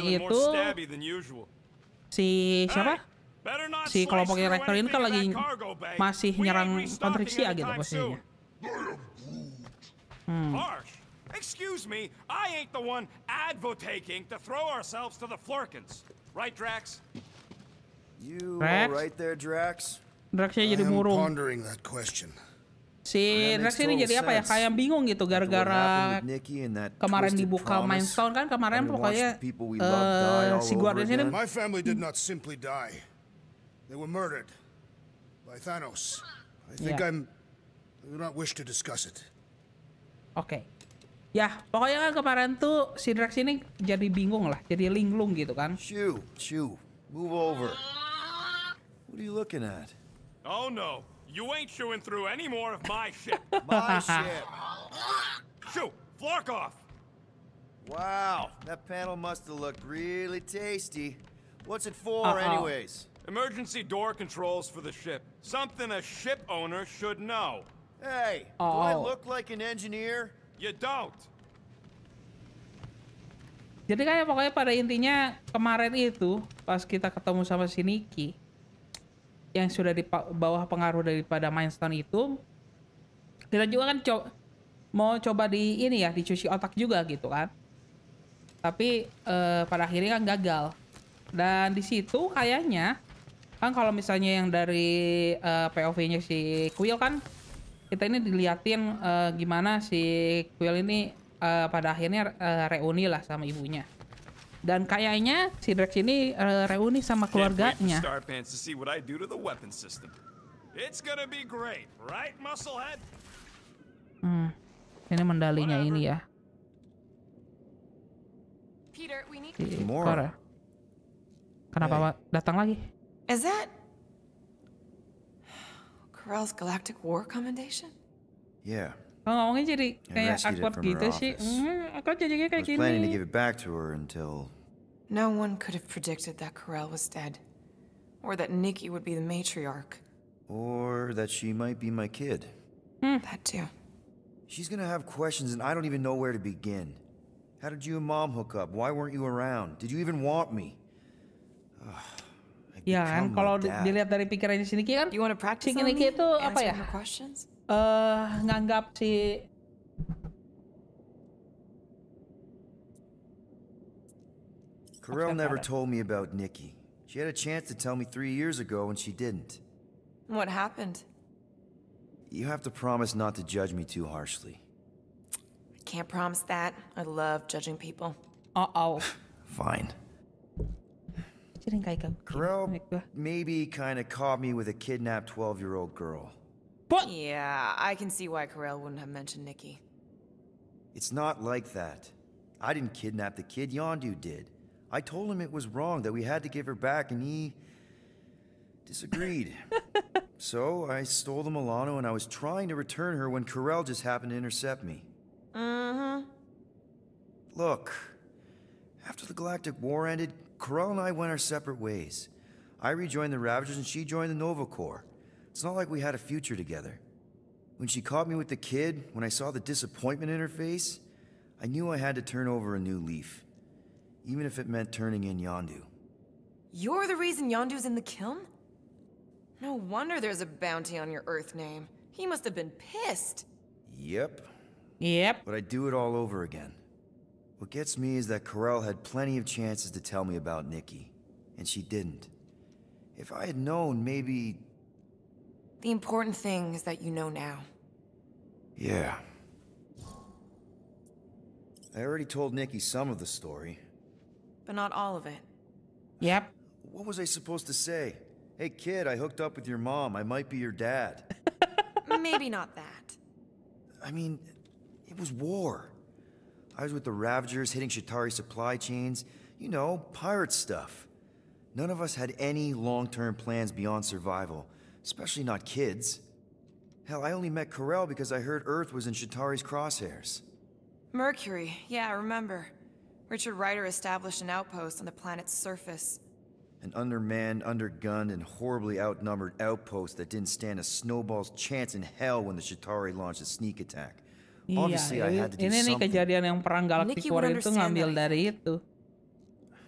sebenarnya itu si siapa? Si kelompoknya rektor ini kan lagi masih nyerang Kontriksia gitu posisinya. Excuse me, I ain't the one advocating to throw ourselves to the Flurkins. Right, Drax? You all right there, Drax? Draxnya jadi murung. Pondering that question. Si Drax ini jadi apa ya? Kayak bingung gitu gara-gara kemarin dibuka milestone kan kemarin pokoknya si Guardians ini. My family did not simply die. They were murdered by Thanos. I think I do not wish to discuss it. Oke. Ya, pokoknya kan kemarin tuh si Drax ini jadi bingung lah, jadi linglung gitu kan. Chew, move over. What are you looking at? Oh no, you ain't chewing through any more of my shit. My shit. Shoo, Flark off. Wow, that panel must have looked really tasty. What's it for anyways? Emergency door controls for the ship. Something a ship owner should know. Hey, do I look like an engineer? You don't. Jadi kayak pokoknya pada intinya kemarin itu pas kita ketemu sama si Nikki yang sudah di bawah pengaruh daripada Mindstone itu, kita juga kan mau coba di ini ya dicuci otak juga gitu kan. Tapi pada akhirnya kan gagal. Dan di situ kayaknya kan kalau misalnya yang dari POV-nya si Quill kan kita ini diliatin gimana si Quill ini pada akhirnya reuni lah sama ibunya. Dan kayaknya si Drax ini reuni sama keluarganya. Ini mendalinya ini ya. Kenapa datang lagi? Is that Corell's Galactic War Commendation? Yeah. Oh, ngomongnya jadi kayak awkward gitu sih. Aku jadinya kayak gini. I was planning to give it back to her until... No one could have predicted that Corell was dead. Or that Nikki would be the matriarch. Or that she might be my kid. That too. She's gonna have questions and I don't even know where to begin. How did you and Mom hook up? Why weren't you around? Did you even want me? Ya kan, kalau dilihat dari pikirannya si Nikki kan, si Nikki itu apa ya? Nganggap si Corell never told me about Nikki. She had a chance to tell me 3 years ago and she didn't. What happened? You have to promise not to judge me too harshly. I can't promise that. I love judging people. Fine. Corell maybe kind of caught me with a kidnapped 12-year-old girl. What? Yeah, I can see why Corell wouldn't have mentioned Nikki. It's not like that. I didn't kidnap the kid, Yondu did. I told him it was wrong, that we had to give her back, and he disagreed. So I stole the Milano, and I was trying to return her when Corell just happened to intercept me. Look, after the Galactic War ended, Corell and I went our separate ways. I rejoined the Ravagers and she joined the Nova Corps. It's not like we had a future together. When she caught me with the kid, when I saw the disappointment in her face, I knew I had to turn over a new leaf. Even if it meant turning in Yondu. You're the reason Yondu's in the kiln? No wonder there's a bounty on your Earth name. He must have been pissed. Yep. Yep. But I'd do it all over again. What gets me is that Corell had plenty of chances to tell me about Nikki, and she didn't. If I had known, maybe... The important thing is that you know now. Yeah. I already told Nikki some of the story. But not all of it. Yep. What was I supposed to say? Hey kid, I hooked up with your mom. I might be your dad. Maybe not that. I mean, it was war. I was with the Ravagers, hitting Shatari supply chains. You know, pirate stuff. None of us had any long-term plans beyond survival. Especially not kids. Hell, I only met Corell because I heard Earth was in Shatari's crosshairs. Mercury, yeah, I remember. Richard Ryder established an outpost on the planet's surface. An undermanned, undergunned, and horribly outnumbered outpost that didn't stand a snowball's chance in hell when the Shatari launched a sneak attack. Obviously, I had to do ini something. Nih kejadian yang perang Galactic War itu ngambil dari itu.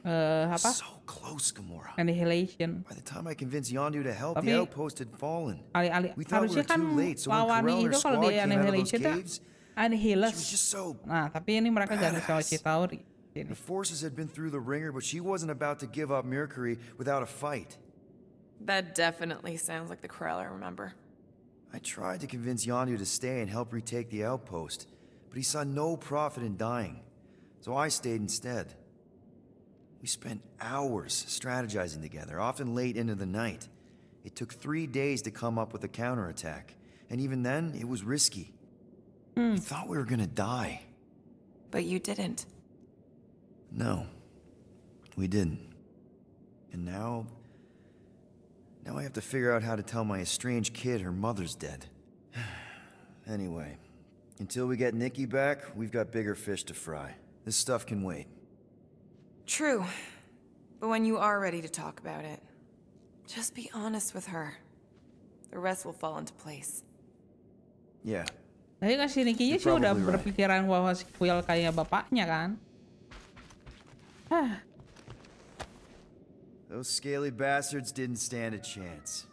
apa? So close, Gamora. Annihilation. By the time I convinced Yondu to help, Tapi the outpost had fallen. alih-alih We thought we harusnya were kan too late, so when lawannya Corell and itu her kalau squad di came out of those Annihilation tuh caves, she was Annihilus. just so Nah, tapi ini mereka ganti sama badass. Chitauri. Sini. The forces had been through the ringer, but she wasn't about to give up Mercury without a fight. That definitely sounds like the Corell I remember. I tried to convince Yondu to stay and help retake the outpost, but he saw no profit in dying, so I stayed instead. We spent hours strategizing together, often late into the night. It took 3 days to come up with a counterattack, and even then, it was risky. We thought we were gonna die. But you didn't. No, we didn't. And now I have to figure out how to tell my estranged kid her mother's dead. Anyway, until we get Nikki back, we've got bigger fish to fry. This stuff can wait. True. But when you are ready to talk about it, just be honest with her. The rest will fall into place. Yeah. Tapi kan si Nicky-nya sih You're udah probably right. berpikiran bahwa si Quill kayak bapaknya kan. Those scaly bastards didn't stand a chance.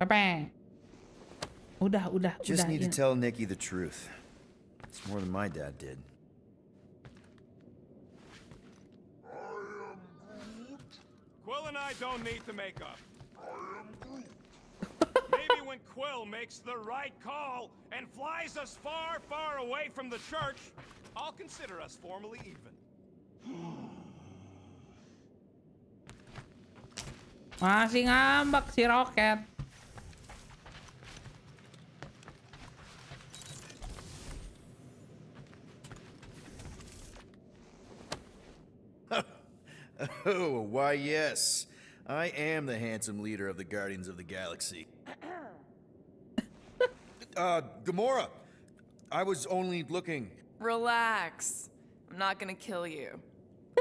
Pepeng. Udah. Just need to ini. tell Nikki the truth. It's more than my dad did. Quill and I don't need to make up. Maybe when Quill makes the right call and flies us far, far away from the church, I'll consider us formally even. Masih ngambek si Roket. Oh, why yes. I am the handsome leader of the Guardians of the Galaxy. Gamora, I was only looking. Relax. I'm not gonna kill you.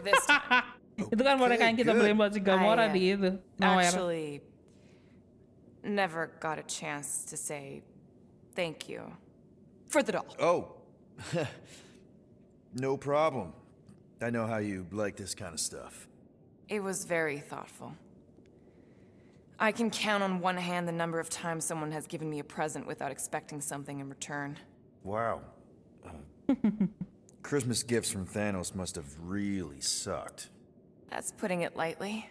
This time. Itu kan mereka yang kita good. beli buat si Gamora I, di itu. Nowhere. Actually, never got a chance to say thank you for the doll. Oh, no problem. I know how you like this kind of stuff. It was very thoughtful. I can count on one hand the number of times someone has given me a present without expecting something in return. Wow. Christmas gifts from Thanos must have really sucked. That's putting it lightly.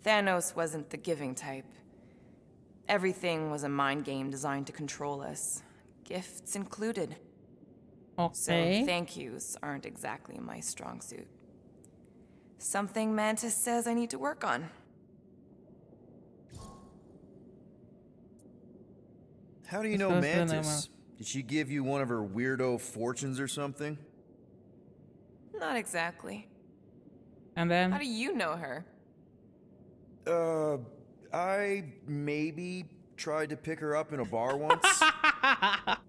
Thanos wasn't the giving type. Everything was a mind game designed to control us, gifts included. So Oke. thank yous aren't exactly my strong suit. Something Mantis says I need to work on. How do you know Eso suena Mantis? Did she give you one of her weirdo fortunes or something? Not exactly. And How then do you know her? I maybe tried to pick her up in a bar once.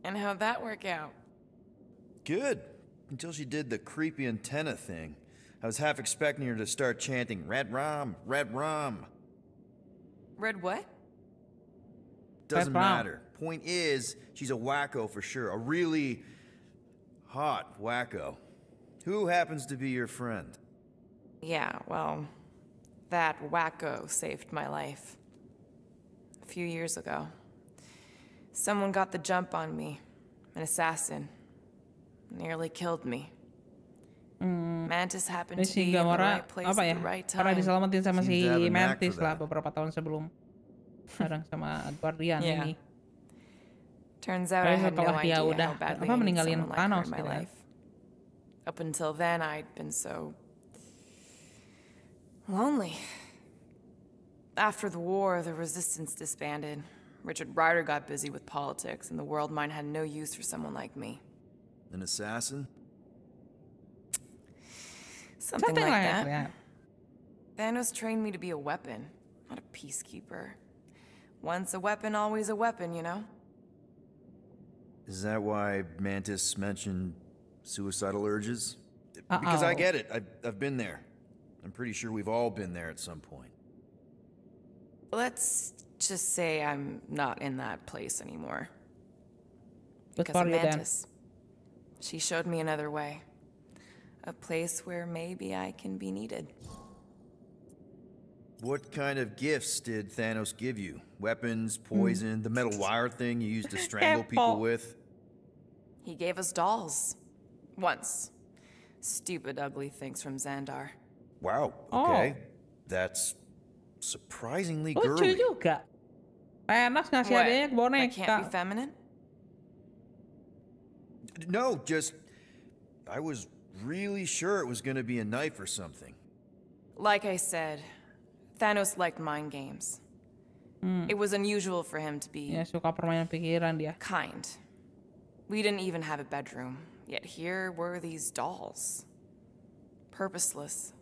And how'd that work out? Good. Until she did the creepy antenna thing. I was half expecting her to start chanting, Red Rum, Red Rum. Red what? Doesn't Rum. matter. Point is, she's a wacko for sure. A really hot wacko. Who happens to be your friend? Yeah, well, that wacko saved my life. A few years ago. Someone got the jump on me. An assassin. Nearly killed me. Mantis happened to si be in the Gamora right place apa ya? at the right Pernah time. diselamatin sama Seems si to have a knack Mantis for lah that. beberapa tahun sebelum. Bareng sama Guardian Yeah. ini. Turns out I Tapi had no setelah dia idea udah how badly apa I need meninggalin someone like her Thanos in my gitu kan. life. Up until then, I'd been so lonely. After the war, the resistance disbanded. Richard Rider got busy with politics, and the world mind had no use for someone like me. An assassin? Something Something like like that. that. Thanos trained me to be a weapon, not a peacekeeper. Once a weapon, always a weapon, you know? Is that why Mantis mentioned suicidal urges? Because I get it. I've been there. I'm pretty sure we've all been there at some point. Let's just say I'm not in that place anymore. Good Because for of you then. Mantis. She showed me another way. A place where maybe I can be needed. What kind of gifts did Thanos give you? Weapons, poison, the metal wire thing you used to strangle people with? He gave us dolls. Once. Stupid, ugly things from Xandar. Wow, okay. That's surprisingly Lucu girly. juga. Thanos ngasih adanya ke What? I can't be boneka. feminine? No, just... I was really sure it was gonna be a knife or something. Like I said, Thanos liked mind games. It was unusual for him to be Ya suka permainan pikiran dia. kind. We didn't even have a bedroom, yet here were these dolls. Purposeless.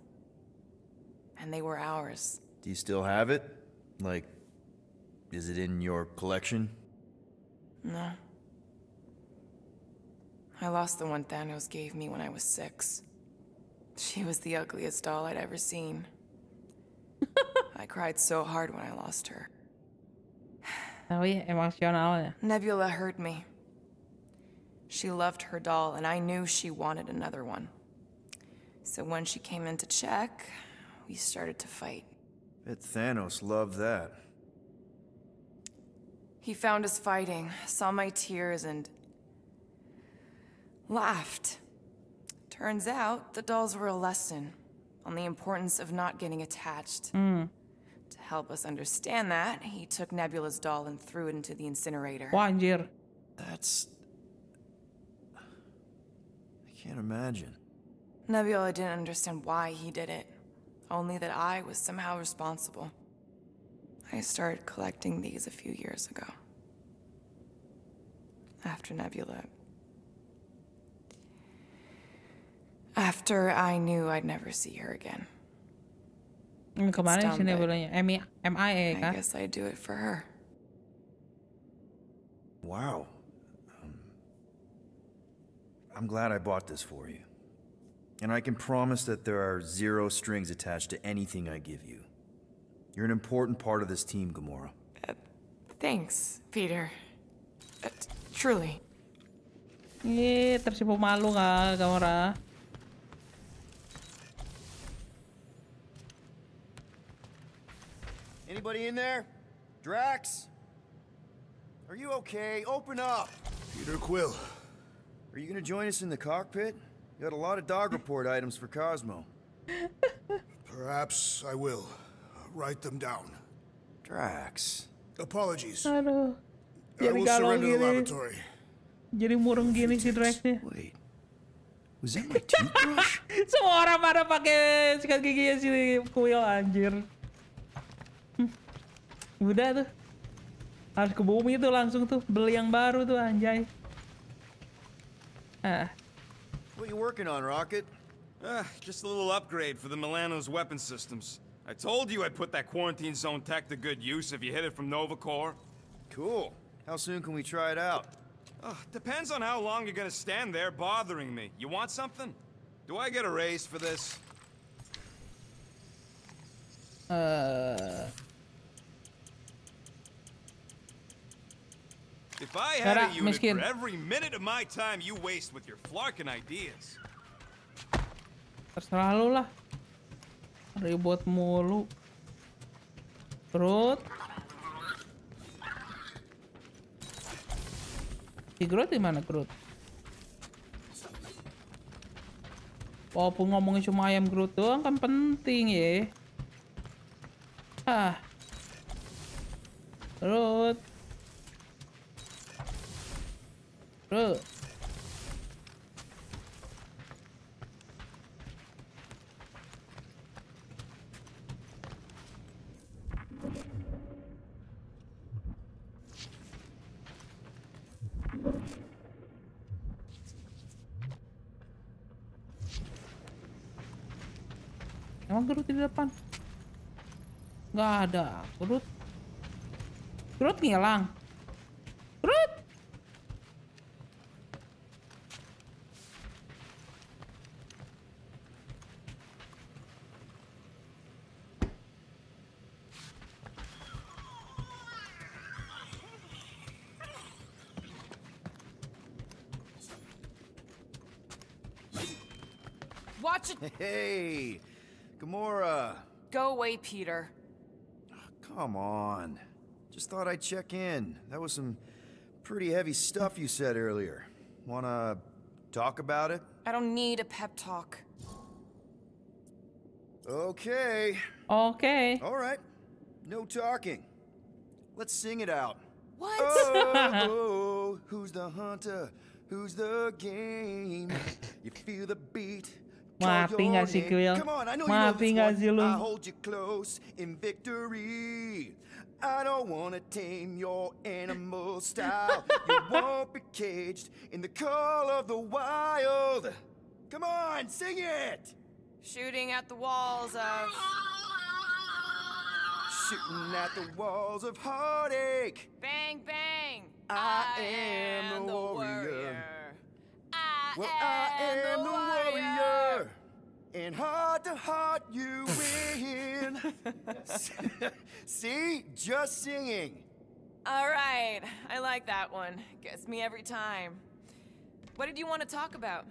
And they were ours. Do you still have it? Like, is it in your collection? No. I lost the one Thanos gave me when I was 6. She was the ugliest doll I'd ever seen. I cried so hard when I lost her. Tapi emosionalnya. Nebula hurt me. She loved her doll, and I knew she wanted another one. So when she came in to check, we started to fight. Bet Thanos loved that. He found us fighting, saw my tears, and laughed. Turns out, the dolls were a lesson on the importance of not getting attached. To help us understand that, he took Nebula's doll and threw it into the incinerator. Wah anjir. That's... I can't imagine. Nebula didn't understand why he did it, only that I was somehow responsible. I started collecting these a few years ago. After Nebula. After I knew I'd never see her again. Kemarin It's sih dumb, but Nebulanya. MIA I kan? guess I'd do it for her. Wow. I'm glad I bought this for you. And I can promise that there are zero strings attached to anything I give you. You're an important part of this team, Gamora. Thanks, Peter. Truly. Tersipu malu kah, Gamora? Anybody in there? Drax? Are you okay? Open up! Peter Quill. Are you gonna join us in the cockpit? You got a lot of dog report items for Cosmo. Perhaps I will. Write them down. Drax. Apologies. Aduh. I Jadi will galau surrender the gini. laboratory. Jadi murung gini si Draxnya. Wait. Was that my toothbrush? Semua orang pada pakai sikat giginya si Quill anjir. Udah tuh. Harus ke bumi tuh langsung tuh beli yang baru tuh anjay. What you working on, Rocket? Just a little upgrade for the Milano's weapon systems. I told you I'd put that quarantine zone tech to good use if you hit it from Nova Corps. Cool. How soon can we try it out? Depends on how long you're gonna stand there bothering me. You want something? Do I get a raise for this? If I had a unit miskin. for every minute of my time you waste with your flarkin' ideas. Terserah lu lah. Ribut mulu. Groot. Si Groot di mana Groot? Walaupun ngomongin cuma ayam Groot doang kan penting ya. Groot. Groot. Emang Groot di depan? Nggak ada. Groot. Groot ngilang. Groot. Watch it. Hey, Gamora. Go away, Peter. Come on. Just thought I'd check in. That was some pretty heavy stuff you said earlier. Wanna talk about it? I don't need a pep talk. Okay. Oke. All right. No talking. Let's sing it out. What? Oh, who's the hunter? Who's the game? You feel the beat. Call Mati your nggak sih, name. Quill? Come on, I know you know Mati this nggak one. sih lu? I hold you close in victory. I don't wanna tame your animal style. You won't be caged in the call of the wild. Come on, sing it! Shooting at the walls of... Shooting at the walls of heartache. Bang, bang! I am the warrior. Well, I am the warrior. And heart to heart, you win. See? Just singing. All right, I like that one. Gets me every time. What did you want to talk about?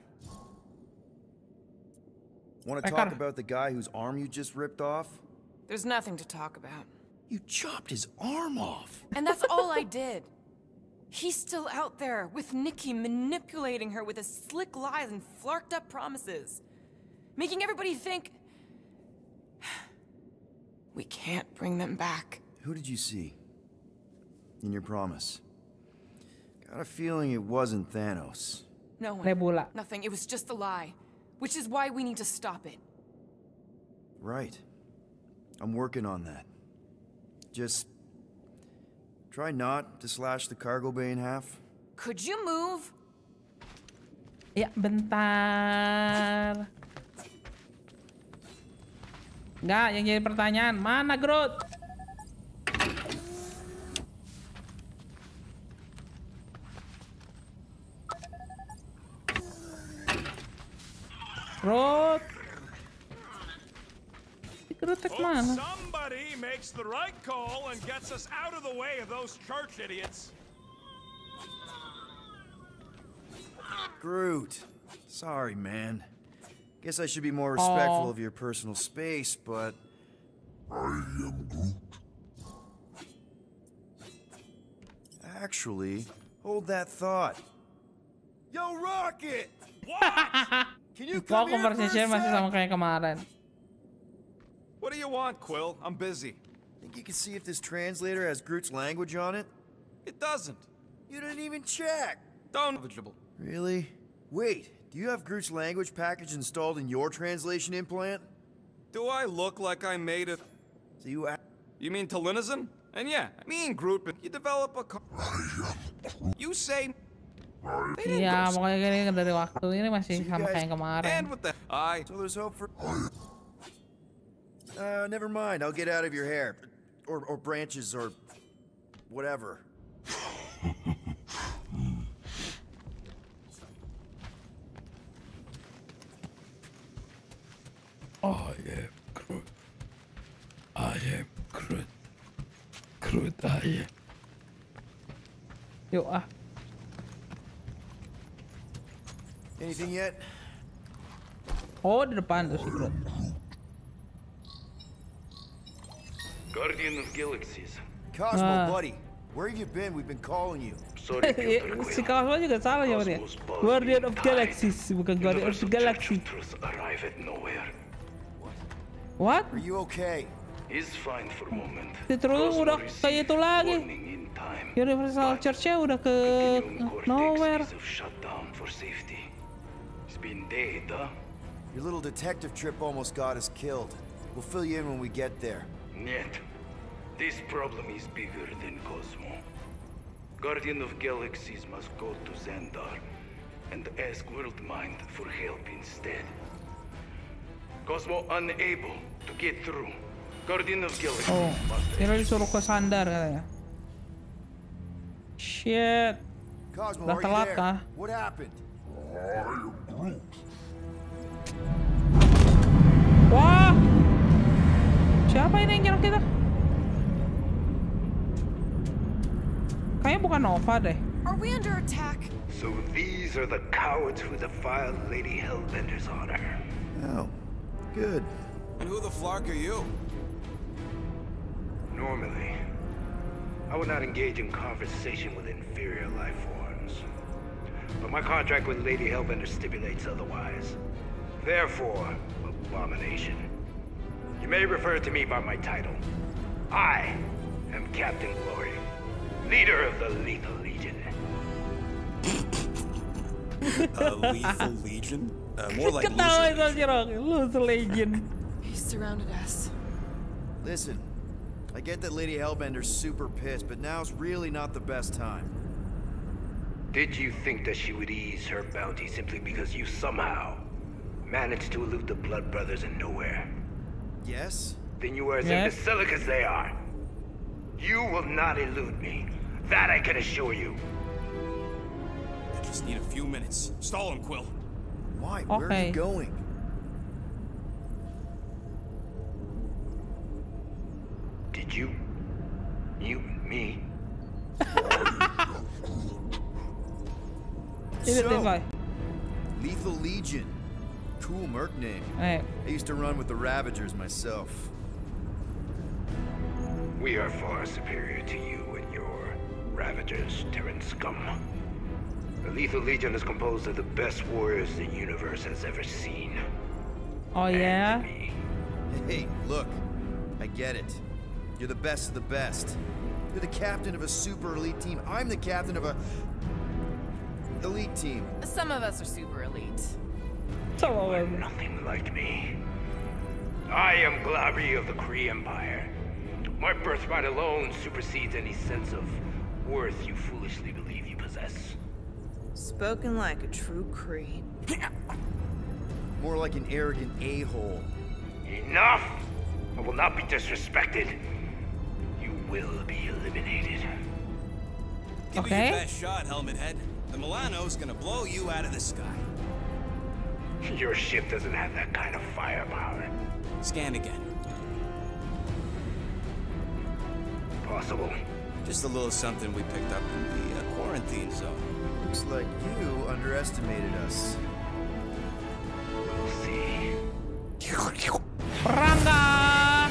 Want to talk about the guy whose arm you just ripped off? There's nothing to talk about. You chopped his arm off. And that's all I did. He's still out there with Nikki manipulating her with his slick lies and flarked up promises. Making everybody think... we can't bring them back. Who did you see? In your promise? Got a feeling it wasn't Thanos. No one. Nebula. Nothing. It was just a lie. Which is why we need to stop it. Right. I'm working on that. Just... try not to slash the cargo bay in half. Could you move? Ya, bentar. Nggak, yang jadi pertanyaan, mana Groot? Groot. Groot Hope mana? somebody makes the right call and gets us out of the way of those church idiots. Groot. Sorry, man. Guess I should be more respectful of your personal space, but... I am Groot. Actually, hold that thought. Yo, Rocket! What? Can you Kok come here for a conversation masih sec? sama kayak kemarin. What do you want, Quill? I'm busy. Think you can see if this translator has Groot's language on it? It doesn't. You didn't even check. Don't. Really? Wait, do you have Groot's language package installed in your translation implant? Do I look like I made it? So you You mean Talinisan? And yeah, me and Groot, but you develop a... You say... They didn't Iya, go pokoknya gini dari waktu ini masih So you sama guys- kayak yang kemarin. And with the... So there's hope for... never mind, I'll get out of your hair. Or branches, or... whatever. I am Groot. I am Groot. Groot, I am. Yuk ah. Anything yet? Oh, di depan tuh si Groot. Guardian of Galaxies. Cosmo, buddy. Where have you been? We've been calling you. Sorry, Peter Si Quill. Cosmo juga salah ya dia. Guardian of Galaxies, bukan Guardian of Universal Galaxy. Church arrive at nowhere. What? Are you okay? He's fine for a moment. Si True udah kayak itu lagi. Warning in time. Universal Church-nya udah ke Continuum cortex nowhere. is of shutdown for safety. He's been dead, huh? Your little detective trip almost got us killed. We'll fill you in when we get there. Niet. This problem is bigger than Cosmo. Guardian of Galaxies must go to Xandar and ask Worldmind for help instead. Cosmo unable to get through. Guardian of Galaxies Oh, must kira disuruh ke Sandar katanya. Shit. Cosmo, Udah are you telat there? kah? What happened? I am Groot. Wah. Siapa ini yang nyerang kita? Kayaknya bukan Nova deh. Are we under attack? So these are the cowards who defiled Lady Hellbender's honor. Oh, good. And who the flark are you? Normally, I would not engage in conversation with inferior life forms. But my contract with Lady Hellbender stipulates otherwise. Therefore, abomination. You may refer to me by my title. I am Captain Glory, leader of the Lethal Legion. Lethal Legion? More like Ketawa Loser itu si Rocky, Loser Legion. He surrounded us. Listen, I get that Lady Hellbender's super pissed, but now's really not the best time. Did you think that she would ease her bounty simply because you somehow managed to elude the Blood Brothers in nowhere? Yes? Then you are as Yes. imbecilic as they are. You will not elude me. That I can assure you. I just need a few minutes. Stall him, Quill. Why? Where are Okay. you going? Did you me? Identify. Lethal Legion. Cool merc name. I used to run with the Ravagers myself. We are far superior to you and your Ravagers, Terran scum. The Lethal Legion is composed of the best warriors the universe has ever seen. Oh yeah. And me. Hey, look. I get it. You're the best of the best. You're the captain of a super elite team. I'm the captain of a elite team. Some of us are super elite. So Nothing like me. I am Glari of the Kree Empire. My birthright alone supersedes any sense of worth you foolishly believe you possess. Spoken like a true Kree. More like an arrogant a-hole. Enough! I will not be disrespected. You will be eliminated. Give Okay. me your best shot, Helmet Head. The Milano's gonna blow you out of the sky. Your ship doesn't have that kind of firepower. Scan again. Possible. Just a little something we picked up in the quarantine zone. Looks like you underestimated us. We'll see. Rangga.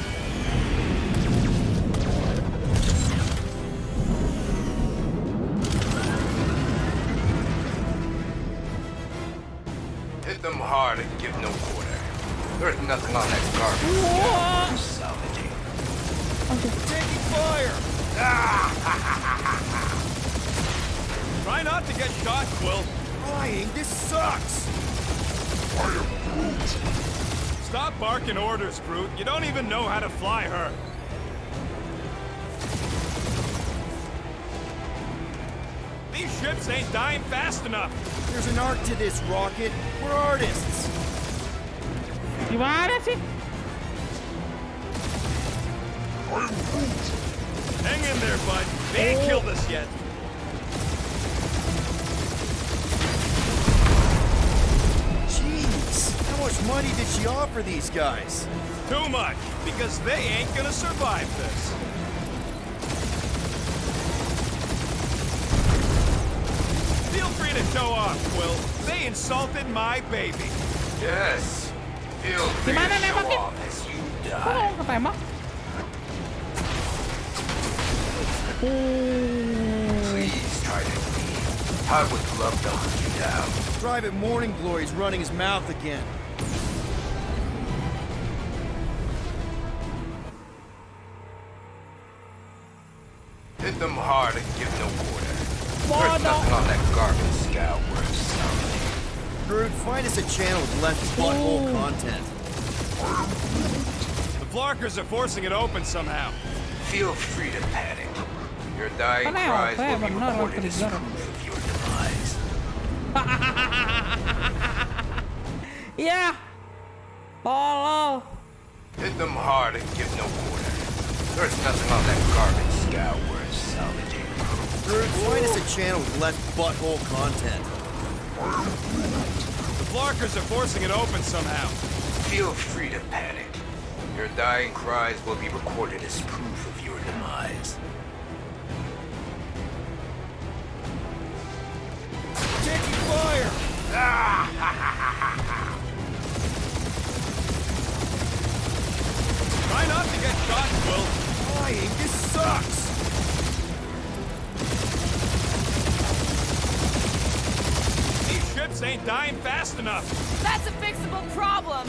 Hit them hard and give no quarter. There's nothing on that garbage. Whoa. Salvaging. Taking fire! Try not to get shot, Quill. Flying, this sucks! Stop barking orders, Groot. You don't even know how to fly her. These ships ain't dying fast enough. There's an art to this, Rocket. We're artists. Gimana sih? Hang in there, bud. They ain't killed us yet. Jeez, how much money did she offer these guys? Too much, because they ain't gonna survive this. Feel free to show off, Quill. They insulted my baby. Yes. Feel free to Gimana show nembakin? off as you die. Oh, ketembak. Please try to leave. I would love to hunt you down. Private Morning Glory's running his mouth again. Hit them hard and give no quarter. There's Bodoh. nothing on that garbage scout worth salvaging. Groot, find us a channel with less butthole content. The Flarkers are forcing it open somehow. Feel free to panic. Your dying Aneh, cries oke, will be benar, recorded as trigger. proof of your demise. Iya. Tolol. Hit them hard and give no quarter. There's nothing on that garbage scout worth salvaging. Groot, find us a channel with less butthole content. The Flarkers are forcing it open somehow. Feel free to panic. Your dying cries will be recorded as proof of your demise. Taking fire! dying fast enough. That's a fixable problem.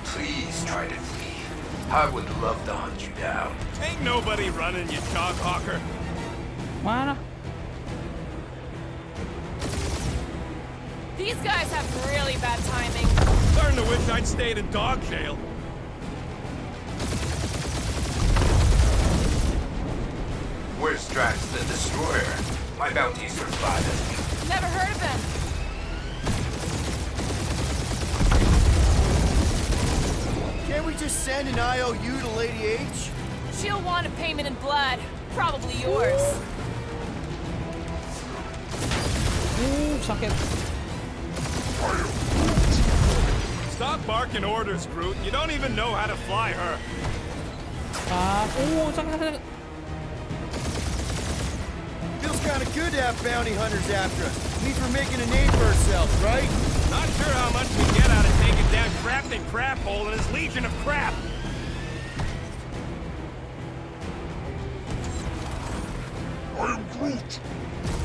Please try to flee. I would love to hunt you down. Ain't nobody running, you dog hawker. Mana? These guys have really bad timing. Starting to wish I'd stayed in dog jail. Where's Drax the Destroyer? My bounty survived. Never heard of him. Can't we just send an IOU to Lady H? She'll want a payment in blood. Probably yours. Sakit. Stop barking orders, Groot. You don't even know how to fly her. Sakit. Feels kind of good to have bounty hunters after us. Means we're making a name for ourselves, right? Not sure how much we get out of taking down Crafton Craphole and his legion of crap. I am Groot.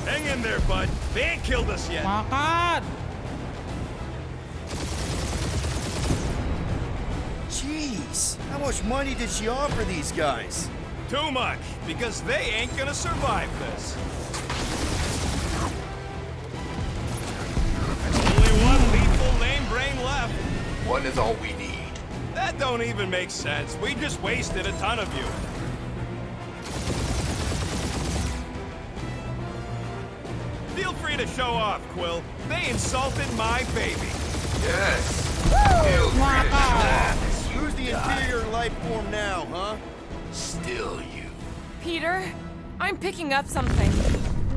Hang in there, bud. They ain't killed us yet. Makan. Jeez, how much money did she offer these guys? Too much, because they ain't gonna survive this. Only one lethal lame brain left. One is all we need. That don't even make sense. We just wasted a ton of you. Feel free to show off, Quill. They insulted my baby. Yes. Feel free to show that. Who's the inferior life form now, huh? Still you. Peter, I'm picking up something.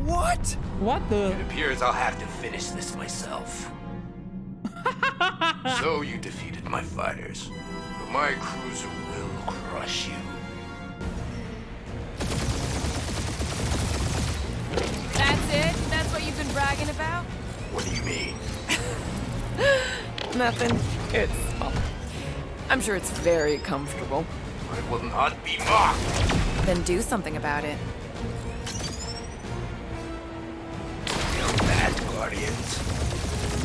What? What the? It appears I'll have to finish this myself. So you defeated my fighters, but my cruiser will crush you. That's it? That's what you've been bragging about? What do you mean? Nothing. I'm sure it's very comfortable. I will not be mocked. Then do something about it. Feel that, Guardians?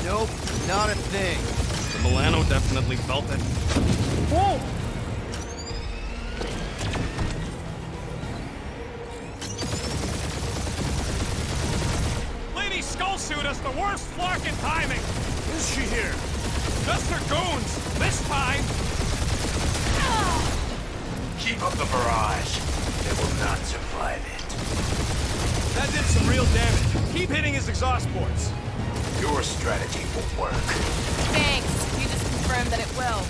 Nope, not a thing. The Milano definitely felt it. Whoa. Lady Skullsuit has the worst flarkin' timing. Is she here? Just her goons. This time. Keep up the barrage. They will not survive it. That did some real damage. Keep hitting his exhaust ports. Your strategy will work. Thanks. You just confirmed that it will.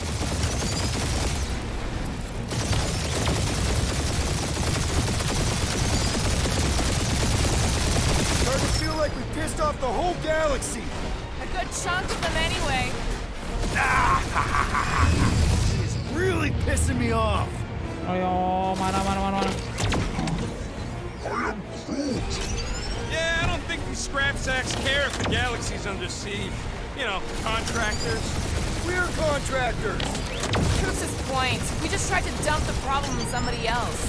Starting to feel like we pissed off the whole galaxy. A good chunk of them anyway. It's really pissing me off. Ayo, mana. I am Groot. Yeah, I don't think these scrap sacks care if the galaxy's under siege. You know, contractors. We're contractors. Proves his point. We just tried to dump the problem on somebody else.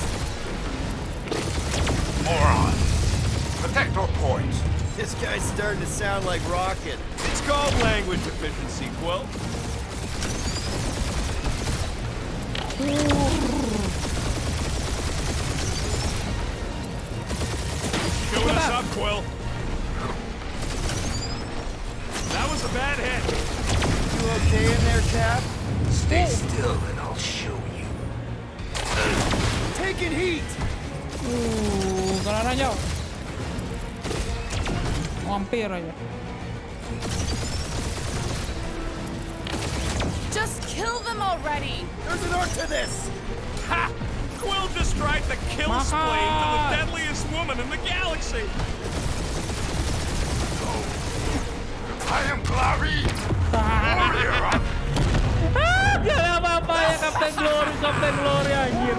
Moron. Protect our points. This guy's starting to sound like Rocket. It's called language efficiency, Quill. Showing us up, Quill. That was a bad hit. You okay in there, Cap? Stay still and I'll show you. Taking heat. Kanan aja. Hampir aja. Just kill them already. There's an art to this. Ha! Quill just tried to kill Splain to the deadliest woman in the galaxy. I am Clary. Warrior. Gak apa-apa ya Captain Glory anjir.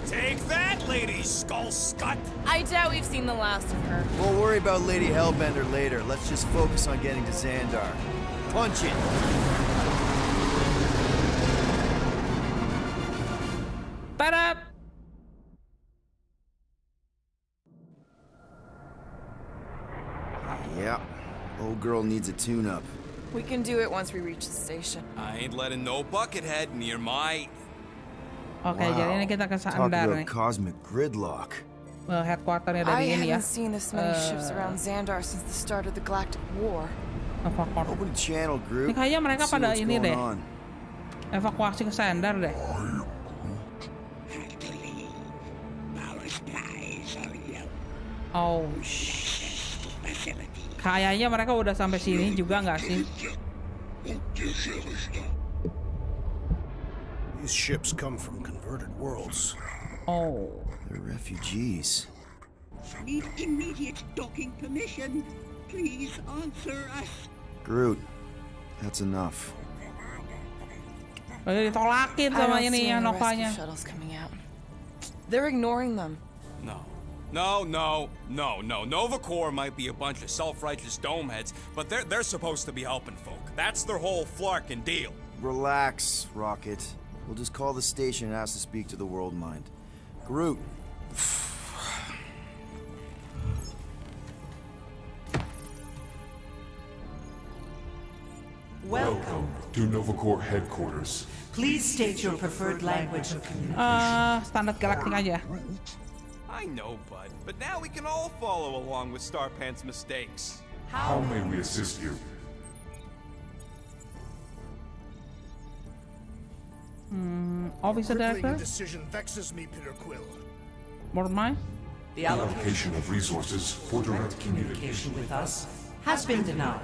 Take that, Lady Skullscut. I doubt we've seen the last of her. We'll worry about Lady Hellbender later. Let's just focus on getting to Xandar. Punch it. Tada! Old girl needs a tune-up. We can do it once we reach the station. I ain't letting no buckethead near my... Oke, jadi ini kita ke Talk Sandar about nih. cosmic gridlock. Headquarternya I dari ini ya. haven't seen this many ships around Xandar since the start of the Galactic War. Evakuasi. Open channel, Ini group. kayaknya mereka See pada what's ini going deh. on. Evakuasi ke Sandar deh. Oh, kayaknya mereka udah sampai sini juga nggak sih? These ships come from converted worlds. Oh, They're refugees. Need immediate docking permission. Please answer us. Groot, that's enough. udah ditolakin I sama don't ini see ya any rescue Novanya. shuttles coming out. They're ignoring them. No. Nova Corps might be a bunch of self-righteous domeheads, but they're supposed to be helping folk. That's their whole flarkin' deal. Relax, Rocket. We'll just call the station and ask to speak to the World Mind. Groot. Welcome to Nova Corps headquarters. Please state your preferred language of communication. Standar galaktik aja. I know, bud, but now we can all follow along with Starpant's mistakes. How may we assist you? Officer Crippling Director, decision vexes me, Peter Quill. Board Mine. The Allocation of resources for direct communication. communication with us has been denied.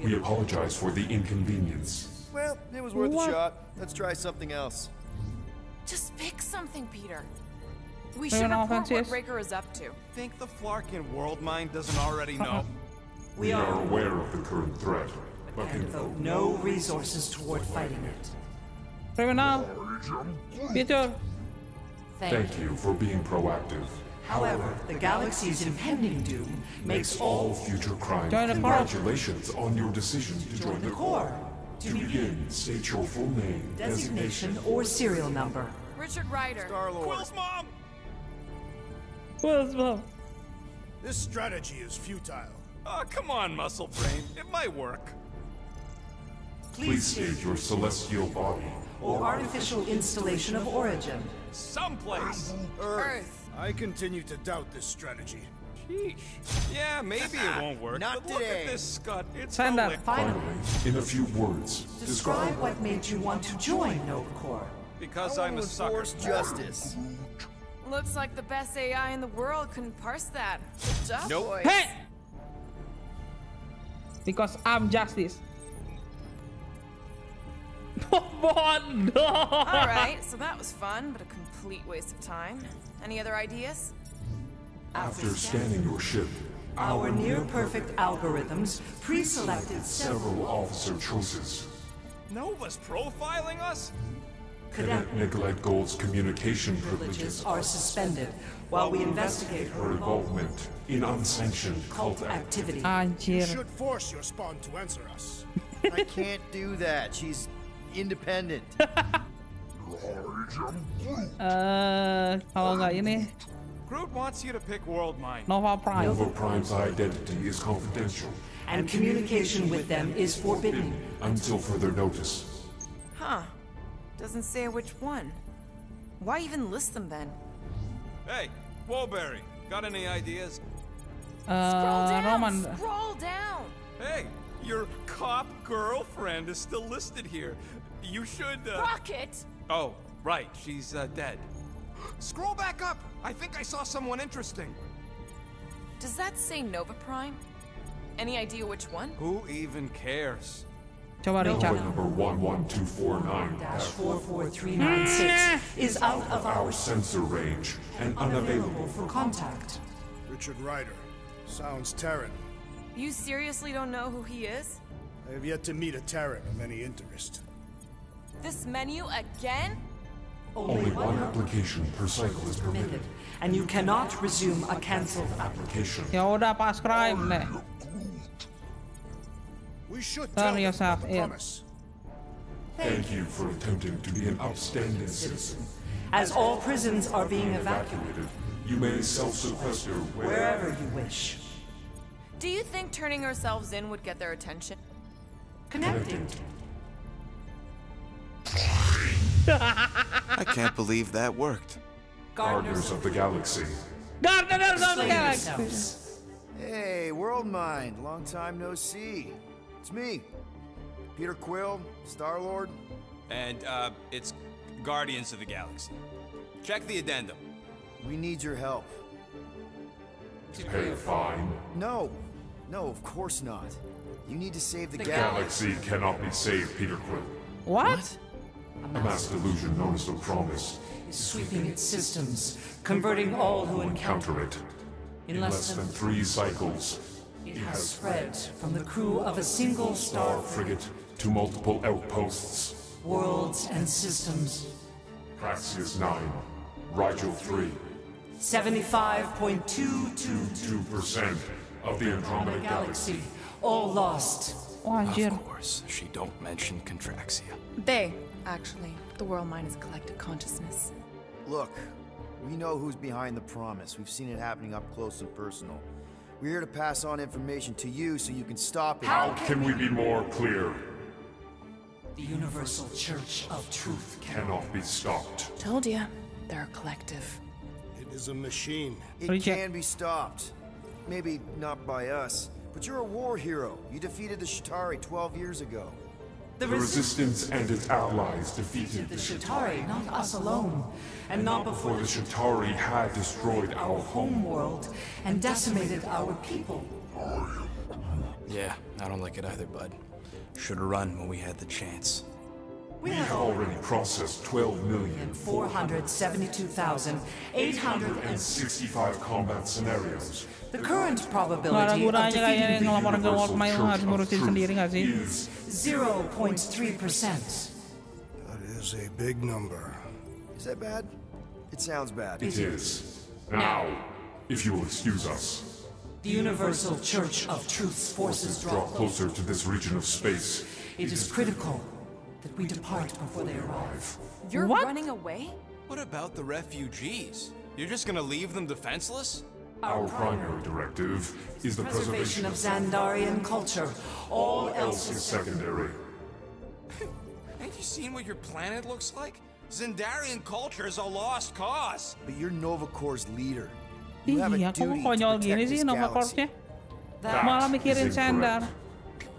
We apologize for the inconvenience. Well, it was worth a shot. Let's try something else. Just pick something, Peter. We Fair should enough, report what Francis. Breaker is up to. Think the flarkin' world mind doesn't already know? We are aware of the current threat, but And can devote no resources toward fighting it. Criminal. Peter. thank you for being proactive. However, the galaxy's impending doom makes All future crimes. Join the Corps. Congratulations on your decision to join the Corps. to To begin, state your full name, designation or serial number. Richard Ryder. Quill's mom! Well, This strategy is futile. Oh, come on, muscle brain. It might work. Please state your celestial body. or artificial installation of origin. Someplace. Earth. I continue to doubt this strategy. Sheesh. Yeah, maybe it won't work. Not but look today. at this scut. It's Send so up. liquid. Finally, In a few words, describe what made you want to join Nova Corps. Because I I'm want a to sucker. enforce justice. Looks like the best AI in the world couldn't parse that. Good job, Nope. boys. hey! Because I'm justice. Bodoh. All right, so that was fun, but a complete waste of time. Any other ideas? after scanning your ship, Our near-perfect algorithms pre-selected several officer choices. Nova's profiling us? Cadet Nicolette Gold's communication privileges privileges are suspended while we investigate her her involvement in unsanctioned cult cult activity. You Anjir. should force your spawn to answer us. I can't do that. She's independent. Kalau nggak ini Groot wants you to pick World Mind. Nova Prime. Nova Prime's identity is confidential And communication with them is forbidden. until further notice. Huh. Doesn't say which one. Why even list them then? Hey, Woolberry, got any ideas? Scroll down. Roman. Scroll down. Hey, your cop girlfriend is still listed here. You should, Rocket. Oh, right, she's, dead. Scroll back up! I think I saw someone interesting. Does that say Nova Prime? Any idea which one? Who even cares? Coba Nova Richard. number 11249 -44396 is out of our sensor range and unavailable unavailable for contact. Richard Ryder. Sounds Terran. You seriously don't know who he is? I have yet to meet a Terran of any interest. This menu again? Only one application per cycle is permitted. And you cannot resume a cancelled Application. Ya udah pas crime deh. We should Turn tell them yourself about the in. promise. Thank you for attempting to be an upstanding citizen. As all prisons are being evacuated You may self-suppress your wherever you wish. Do you think turning ourselves in would get their attention? Connecting. I can't believe that worked. Gardeners of the Galaxy. Gardeners of the Explain Galaxy. yourselves. Hey, World Mind, long time no see. It's me, Peter Quill, Star-Lord. And, it's Guardians of the Galaxy. Check the addendum. We need your help. Pay a fine. No, of course not. You need to save the The galaxy. Galaxy cannot be saved, Peter Quill. What? A mass delusion known as the Promise Is sweeping its systems, converting all who will encounter encounter it. In less than 3 cycles, it has spread from the crew of a single star frigate to multiple outposts. worlds and systems. Praxius 9, Rigel 3, 75.222 2% of the Andromeda Galaxy. all lost. Oh, anjir. Of course, she don't mention Contraxia. They, actually. The world mind is collective consciousness. Look, we know who's behind the Promise. We've seen it happening up close and personal. We're here to pass on information to you so you can stop it. How can we be more clear? The Universal Church of Truth Cannot be stopped. Told ya. They're a collective. It is a machine. It Reject. can be stopped. Maybe not by us, but you're a war hero. You defeated the Shatari 12 years ago. The Resistance and its allies defeated the Shatari, not us alone, and not before before the Shatari had destroyed our home. home world and decimated our people. Yeah, I don't like it either, bud. Should've run when we had the chance. We We have have already processed 472,865 65 combat scenarios. The current Nggak ada probability of gunanya kayaknya defeating ngelamar ke World Mind lo harus ngurusin sendiri nggak sih? Is 0.3%. That is a big number. Is that bad? It sounds bad. It is. Now, if you will excuse us, The Universal Church of Truth's forces draw closer to this region of space. It is critical that we depart before they arrive. You're What? running away? What about the refugees? You're just gonna leave them defenseless? Our primary directive is the Preservation preservation of Xandarian culture. All else else is secondary. Ain't you seen what your planet looks like? Xandarian culture is a lost cause. But you're Nova Corps' leader. You have a Iya, kok duty to konyol protect gini this sih Nova galaxy. Corps-nya? that Malah mikirin is Sandar. incorrect.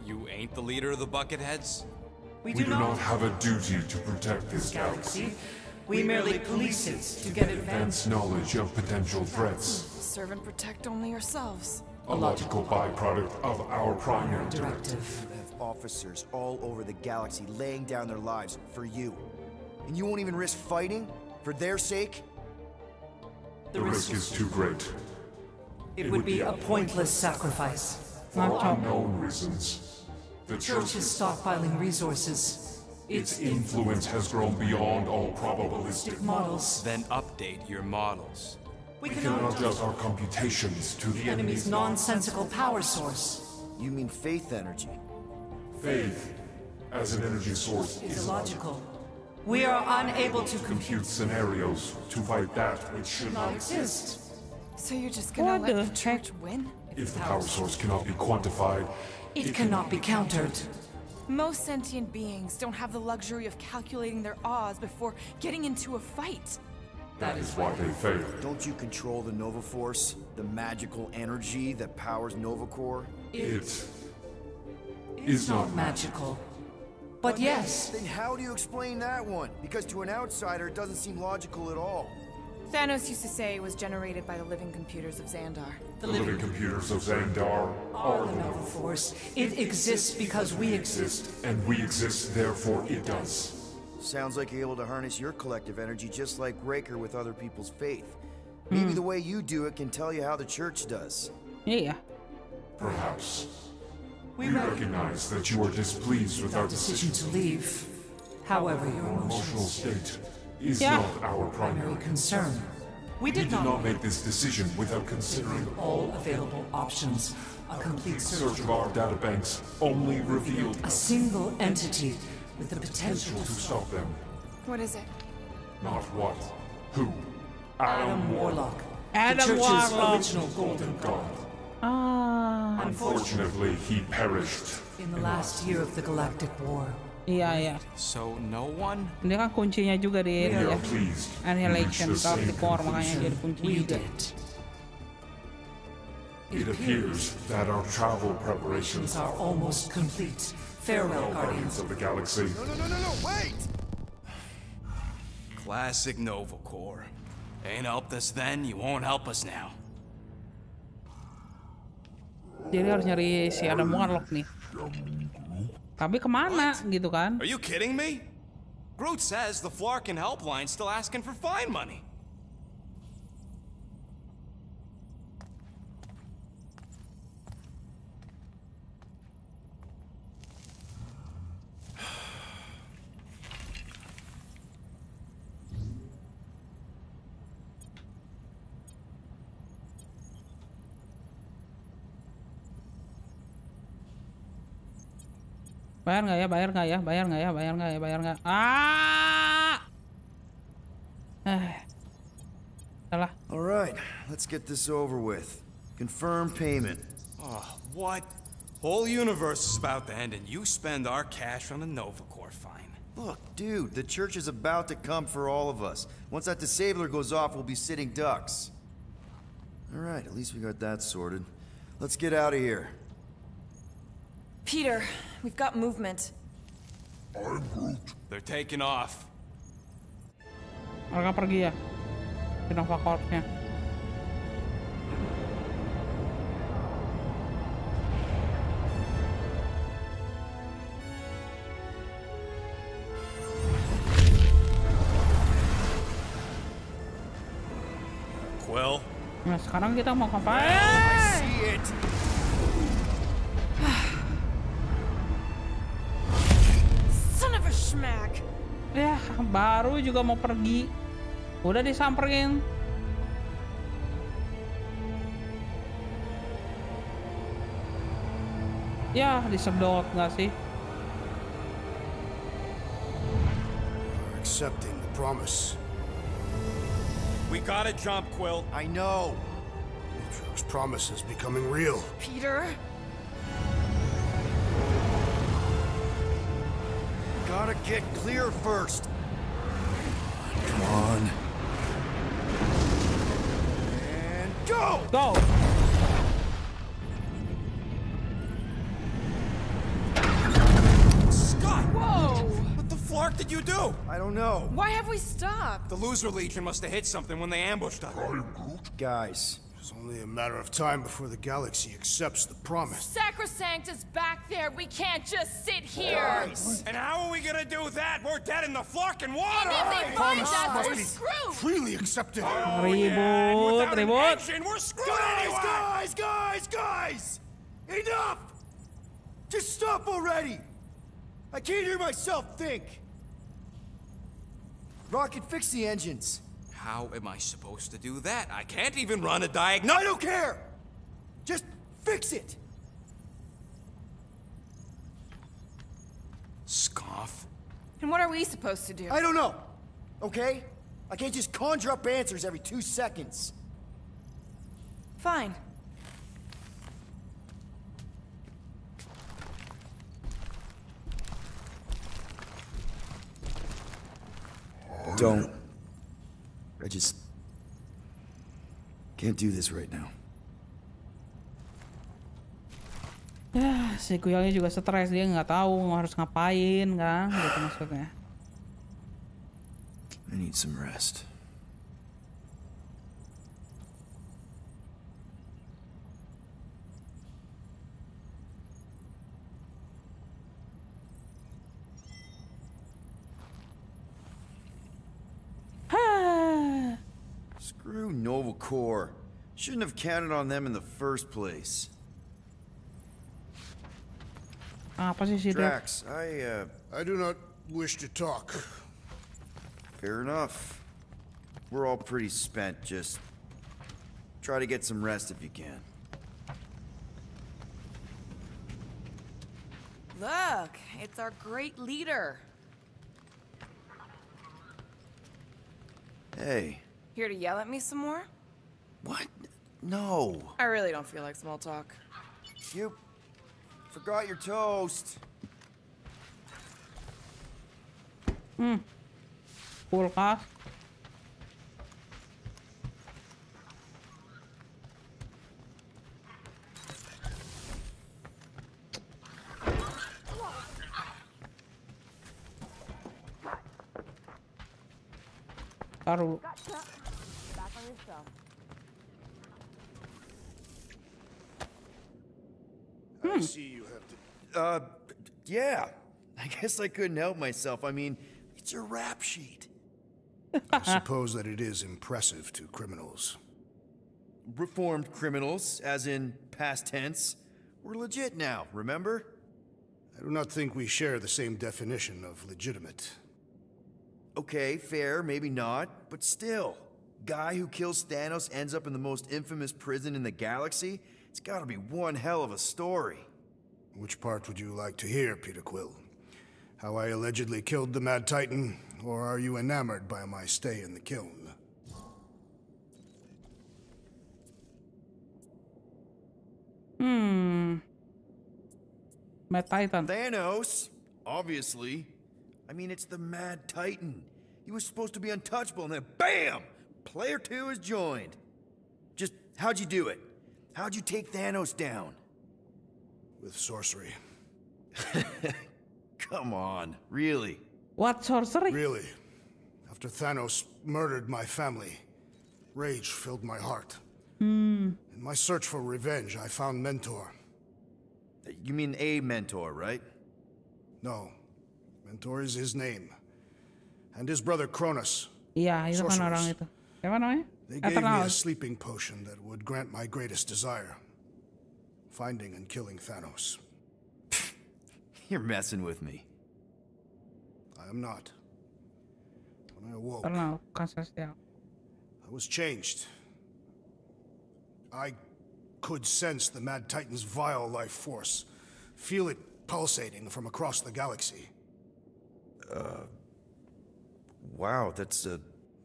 You ain't the leader of the Bucketheads? we We do do not not have a duty to protect this galaxy. galaxy. We merely police it to get advanced. Advanced knowledge of potential threats. Serve and protect only yourselves. A logical byproduct of our primary directive. Directive. You have officers all over the galaxy laying down their lives for you. And you won't even risk fighting? For their sake? The risk is too great. It would be a pointless sacrifice. For Ngaco. unknown reasons. The Church is stockpiling resources. Its influence has grown beyond all probabilistic. Models. Then update your models. We We cannot cannot adjust our computations to the enemy's enemy's nonsensical power source. You mean faith energy? faith as an energy source Is is illogical. We are unable to compute scenarios to fight that which should not not exist. So you're just gonna What let the the church win? If the power source cannot be quantified, It cannot be countered. Most sentient beings don't have the luxury of calculating their odds before getting into a fight. that is why they fail. Don't you control the Nova Force? The magical energy that powers Nova Corps? It is not Magical. But yes, Then how do you explain that one? Because to an outsider, it doesn't seem logical at all. Thanos used to say it was generated by the living computers of Xandar. the living computers of Xandar are the Nova Force. It exists because we exist. and we exist, therefore it does. Sounds like you're able to harness your collective energy just like Raker with other people's faith. Maybe the way you do it can tell you how the church does. Iya. Perhaps. We We recognize that you are displeased with our decision decision. to leave. However, your Emotional emotions state is Yeah. not our primary primary. concern. We We did did not not make this decision without considering all available options. A complete search search of our databanks only revealed a single entity with the potential to stop them. What is it? Not what, who. Adam Warlock, Adam the church's Warlock. original golden god. Ah. Unfortunately, he perished in the last year of the Galactic War. Iya, iya. So no one? Ini kan kuncinya juga di ini ya. pleased Annihilation, Galactic War, makanya jadi kunci We juga. did. It appears that our travel preparations Are almost complete. Farewell, Guardians. of the galaxy. No, wait! Classic Nova Corps. Ain't helped us then, you won't help us now. Jadi harus nyari si Adam Warlock nih. Tapi kemana gitu kan? Are you kidding me? Groot says the Flarkin helpline's still asking for fine money. Bayar nggak ya? Bayar nggak ya? Bayar nggak ya? Bayar nggak ya? Bayar nggak? Ah! Salah. All right, let's get this over with. Confirm payment. Oh, what? Whole universe is about to end and you spend our cash on a Nova Corps fine. Look, dude, the church is about to come for all of us. Once that disabler goes off, we'll be sitting ducks. All right, at least we got that sorted. Let's get out of here. Peter, we've got movement. They're taking off. Mereka pergi ya. Si Nova Corps-nya. Quill? Nah, sekarang kita mau ngapain? I see it. Son of a schmack. Ya, baru juga mau pergi. Udah disamperin. Ya, disedot nggak sih? We're accepting the promise. We gotta jump, Quill. I know. Atrio's promise is becoming real. Peter? Gotta get clear first. Come on. And go! Go! Scott! Whoa! What the flark did you do? I don't know. Why have we stopped? The Loser Legion must have hit something when they ambushed us. Guys, It's only a matter of time before the galaxy accepts the promise. Sacrosanct is back there. We can't just sit here. And how are we gonna do that? We're dead in the flarkin' water! If they find us, must we're be screwed. freely accepted. Ribut, Without an ribut. engine, we're screwed guys, anyway! guys! Enough! Just stop already! I can't hear myself think. Rocket, fix the engines. How am I supposed to do that? I can't even run a diagnosis. I don't care! Just fix it! Scoff. And what are we supposed to do? I don't know, okay? I can't just conjure up answers every 2 seconds. Fine. Don't. I just can't do this right now. Ya, si Kuyangnya juga stres, dia nggak tahu harus ngapain kan, gitu maksudnya. I need some rest. Screw Nova Corps. Shouldn't have counted on them in the first place. Apa sih si Dok? Drax, I do not wish to talk. fair enough. We're all pretty spent. Just try to get some rest if you can. Look, it's our great leader. Hey, Here to yell at me some more? what? No. I really don't feel like small talk. You forgot your toast. Kulkas. Taruh. I see you have to... Yeah. I guess I couldn't help myself. I mean, it's a rap sheet. I suppose that it is impressive to criminals. Reformed criminals, as in past tense. We're legit now, remember? I do not think we share the same definition of legitimate. Okay, fair, maybe not, but still. Guy who kills Thanos ends up in the most infamous prison in the galaxy? It's gotta be one hell of a story. Which part would you like to hear, Peter Quill? How I allegedly killed the Mad Titan, or are you enamored by my stay in the kiln? Mad Titan. Thanos, obviously. I mean, it's the Mad Titan. He was supposed to be untouchable, and then BAM! Player 2 is joined. Just, how'd you do it? How'd you take Thanos down? With sorcery. Come on, really? What sorcery? Really. After Thanos murdered my family, rage filled my heart. In my search for revenge, I found Mentor. You mean a mentor, right? No. Mentor is his name. And his brother Cronus. Iya, itu kan orang itu. Siapa namanya? They gave me a sleeping potion that would grant my greatest desire. Finding and killing Thanos. You're messing with me. I am not. When I awoke, I was changed. I could sense the Mad Titan's vile life force. Feel it pulsating from across the galaxy. Wow, that's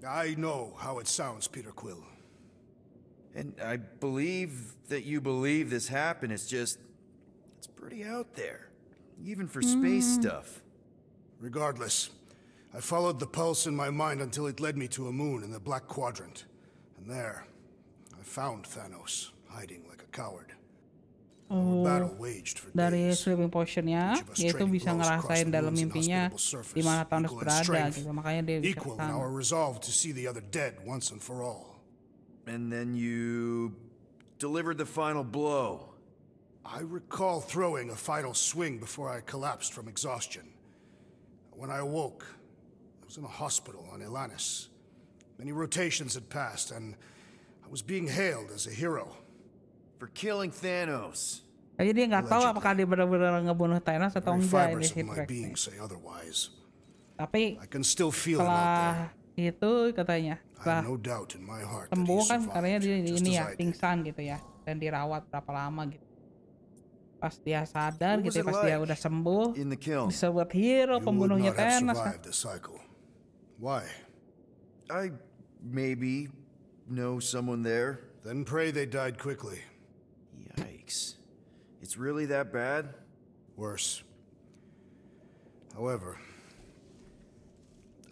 I know how it sounds, Peter Quill. And I believe that you believe this happened. It's just, it's pretty out there. Even for space stuff. Regardless, I followed the pulse in my mind until it led me to a moon in the Black Quadrant. And there, I found Thanos, hiding like a coward. Dari sleeping potionnya, dia itu bisa ngerasain dalam mimpinya di mana Thanos berada, gitu. Makanya dia bisa kesana. Our resolve to see the other dead once and for all. And then you delivered the final blow. I recall throwing a final swing before I collapsed from exhaustion. When I awoke, I was in a hospital on Elanis. Many rotations had passed, and I was being hailed as a hero. For killing Thanos. Jadi dia nggak tahu apakah dia benar-benar ngebunuh Thanos atau enggak ini si Tapi setelah itu katanya setelah sembuh kan katanya dia ini ya pingsan gitu ya dan dirawat berapa lama gitu. Pas dia sadar gitu ya, pas dia udah sembuh disebut hero pembunuhnya Thanos. Why? I maybe know someone there. Then pray they died quickly. Yikes. It's really that bad? Worse. However,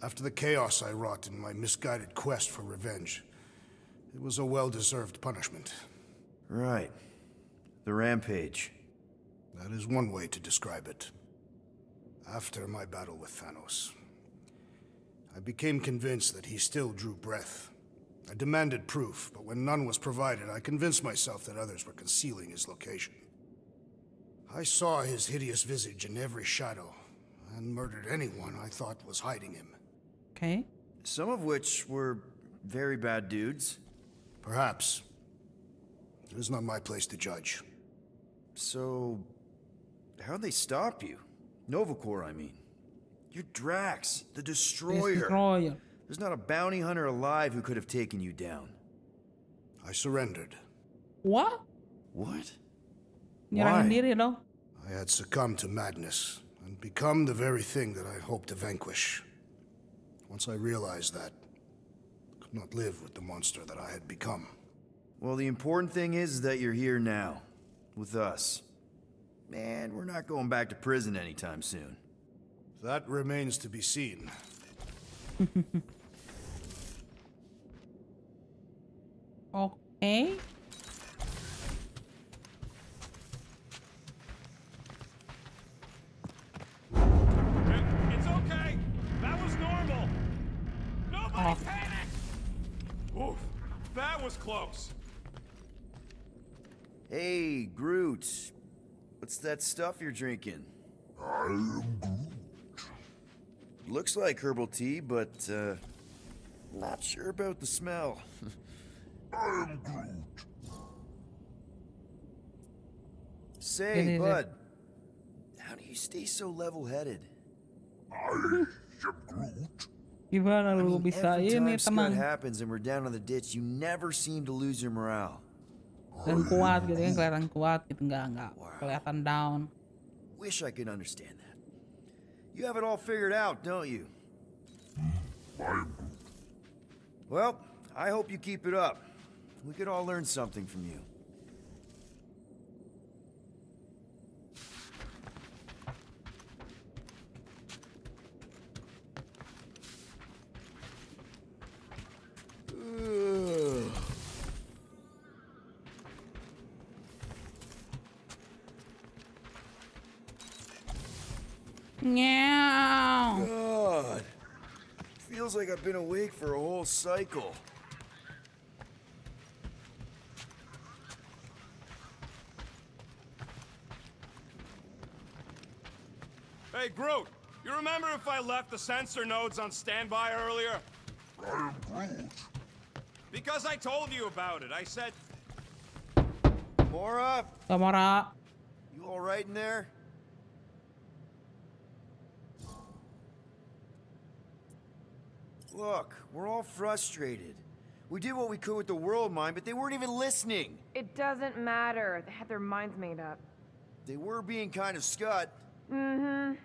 after the chaos I wrought in my misguided quest for revenge, it was a well-deserved punishment. Right. The rampage. That is one way to describe it. After my battle with Thanos, I became convinced that he still drew breath. I demanded proof, but when none was provided, I convinced myself that others were concealing his location. I saw his hideous visage in every shadow, and murdered anyone I thought was hiding him. Okay. Some of which were very bad dudes. Perhaps. It is not my place to judge. So, how'd they stop you? Nova Corps, I mean. You're Drax, the Destroyer. There's not a bounty hunter alive who could have taken you down. I surrendered. What? What? Nyerahin diri dong. I had succumbed to madness and become the very thing that I hoped to vanquish. Once I realized that, I could not live with the monster that I had become. Well, the important thing is that you're here now, with us. And we're not going back to prison anytime soon. That remains to be seen. Okay. It's okay. That was normal. Nobody panic. Oof, that was close. Hey, Groot. What's that stuff you're drinking? I am Groot. Looks like herbal tea, but, not sure about the smell. I am Groot. Say, bud, how do you stay so level-headed? I am Groot. Gimana lu bisa Every ini time scud tenang happens and we're down in the ditch, you never seem to lose your morale. dan kuat gitu kan, kelihatan kuat gitu, nggak kelihatan down. Wish I could understand that. You have it all figured out, don't you? I am Groot. Well, I hope you keep it up. We could all learn something from you. Meow. God, feels like I've been awake for a whole cycle. Hey, Groot, you remember if I left the sensor nodes on standby earlier? I am Groot. Because I told you about it. I said, Mora, Gamora. you all right in there? Look, we're all frustrated. We did what we could with the world mind, but they weren't even listening. It doesn't matter. They had their minds made up. They were being kind of scut. Mm-hmm.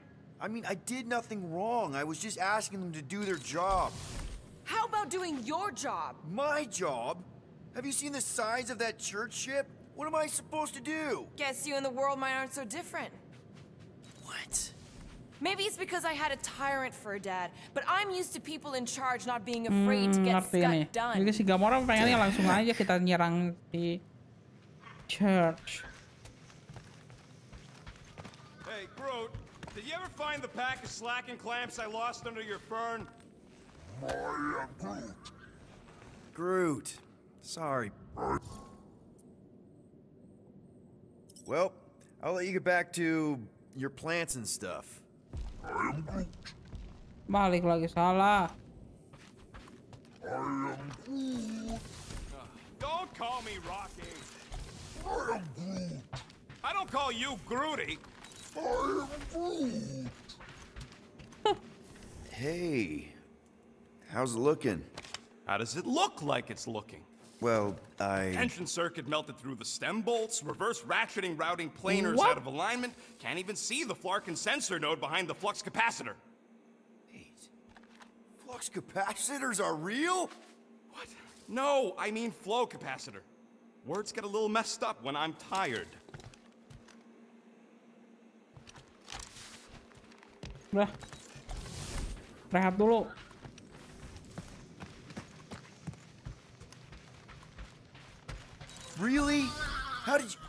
I mean, I did nothing wrong. I was just asking them to do their job. How about doing your job? My job? Have you seen the size of that church ship? What am I supposed to do? Guess you and the world mind aren't so different. What? Maybe it's because I had a tyrant for a dad, but I'm used to people in charge not being afraid to get Ngerti nih. scut done. Jadi si Gamora pengennya langsung aja kita nyerang si church. hey, Groot, did you ever find the pack of slacking clamps I lost under your fern? I am Groot. Groot. Sorry. Well, I'll let you get back to your plants and stuff. I am Groot. Balik lagi salah. I am Groot. Don't call me Rocky. I am Groot. I don't call you Grooty. I am Groot. Hey, how's it looking? How does it look like it's looking? Well, Tension circuit melted through the stem bolts, reverse ratcheting routing planers What? out of alignment. Can't even see the Flarkin sensor node behind the flux capacitor. Wait. Flux capacitors are real? What? No, I mean flow capacitor. Words get a little messed up when I'm tired. Udah. Rehat dulu. Really? How did you...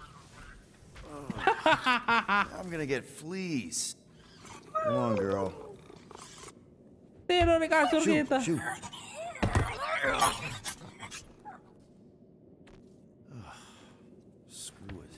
Oh, I'm gonna get fleas. Come on, girl. Tidur di kasur Shoot, kita. shoot. Screw it.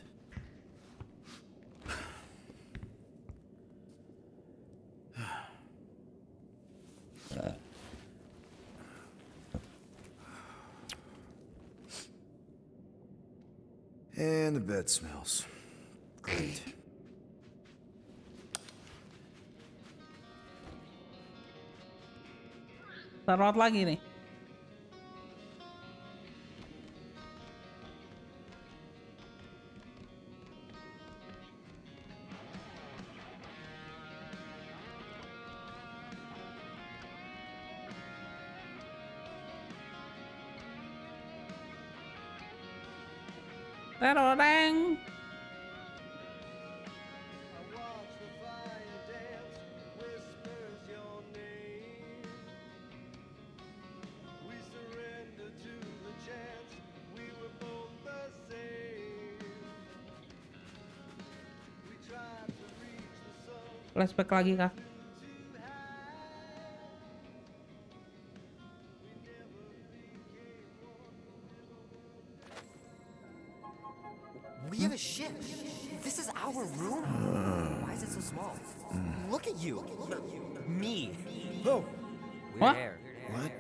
And the bed smells. Great. Taruh lagi nih. Tereng. Flashback lagi kah? We have a ship. This is our room. Why is it so small? Look at you. Me. Oh. What? What?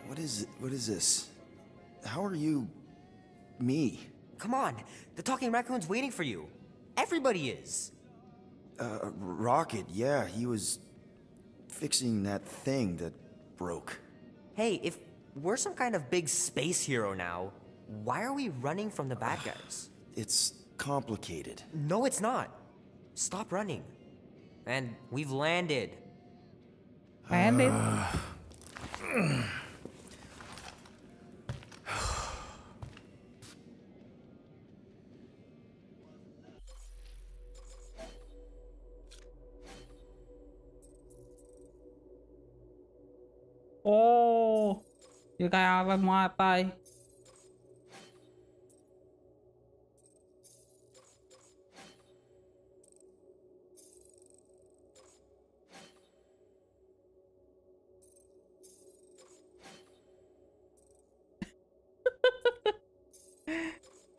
What is it? What is this? How are you? Me? Come on. The talking raccoon's waiting for you. Everybody is. Rocket, yeah, he was fixing that thing that broke. Hey, if we're some kind of big space hero now, why are we running from the bad guys? It's complicated. No, it's not. Stop running. And we've landed. Landed? Oh, dia kayak alat muatai.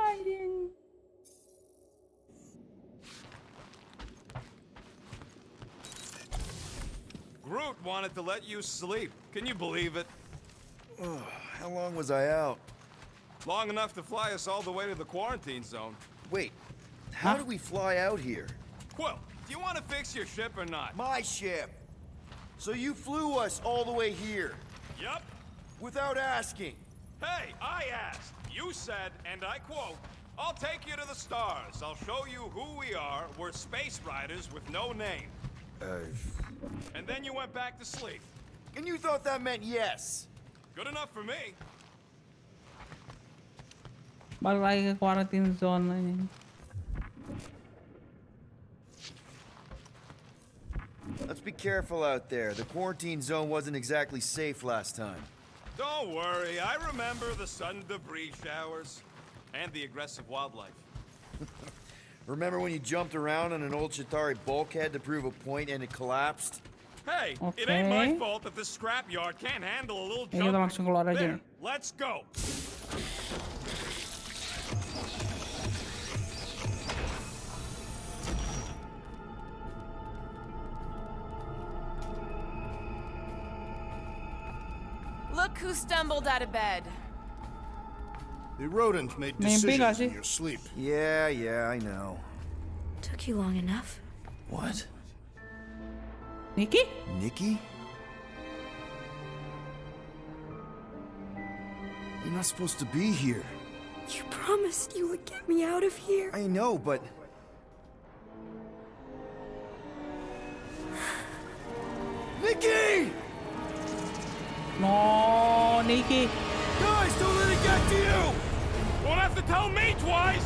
Anjing. Groot wanted to let you sleep. Can you believe it? How long was I out? Long enough to fly us all the way to the quarantine zone. Wait, how did we fly out here? Quill, do you want to fix your ship or not? My ship. So you flew us all the way here? Yup. Without asking? Hey, I asked. You said, and I quote, "I'll take you to the stars. I'll show you who we are. We're space riders with no name." And then you went back to sleep. And you thought that meant yes? Good enough for me. Balik lagi ke quarantine zone ini. Let's be careful out there. The quarantine zone wasn't exactly safe last time. Don't worry, I remember the sudden debris showers and the aggressive wildlife. Remember when you jumped around on an old Chitauri bulkhead to prove a point and it collapsed? Hey, it ain't my fault that this scrapyard can't handle a little Ini kita junk. langsung keluar aja. There, let's go. Look who stumbled out of bed. The rodent made Mimpi gak decisions sih? in your sleep. Yeah, I know. Took you long enough. What? Nikki? Nikki? You're not supposed to be here. You promised you would get me out of here. I know, but... Nikki! No, Nikki. Guys, don't let it get to you! Won't have to tell me twice!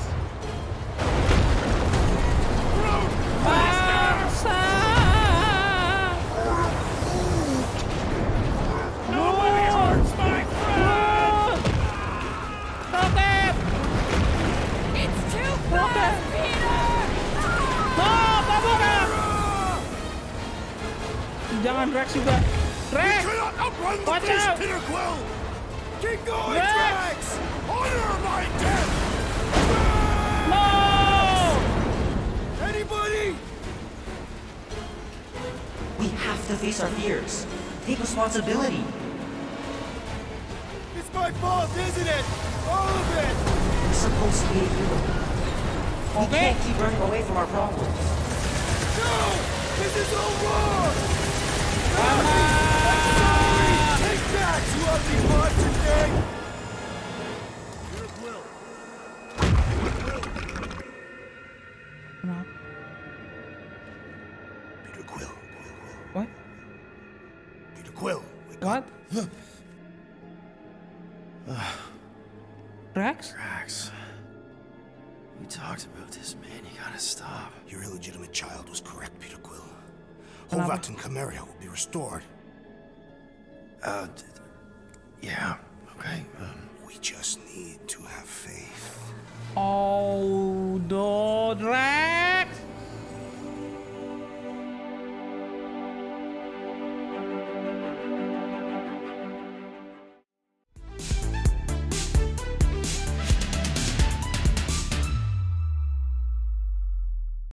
Bangsa! Nobody hurts my friend! Rocket! It's too fast, Peter! No, kabur! Jangan Rex juga. Rex! Watch out! Peter Quill! Keep going, Rex! Drax! Honor my death! No! Anybody? We have to face our fears. Take responsibility. It's my fault, isn't it? All of it! We're supposed to be a hero. We Okay. can't keep running away from our problems. No! This is all wrong! Take that, you ugly monster thing! Peter Quill. Kenapa? Peter Quill. What? Peter Quill. What? Rex? Drax. We talked about this, man. You gotta stop. Your illegitimate child was correct, Peter Quill. Hovat and Cameria will be restored. Yeah, okay. We just need to have faith. Oh, Dodran!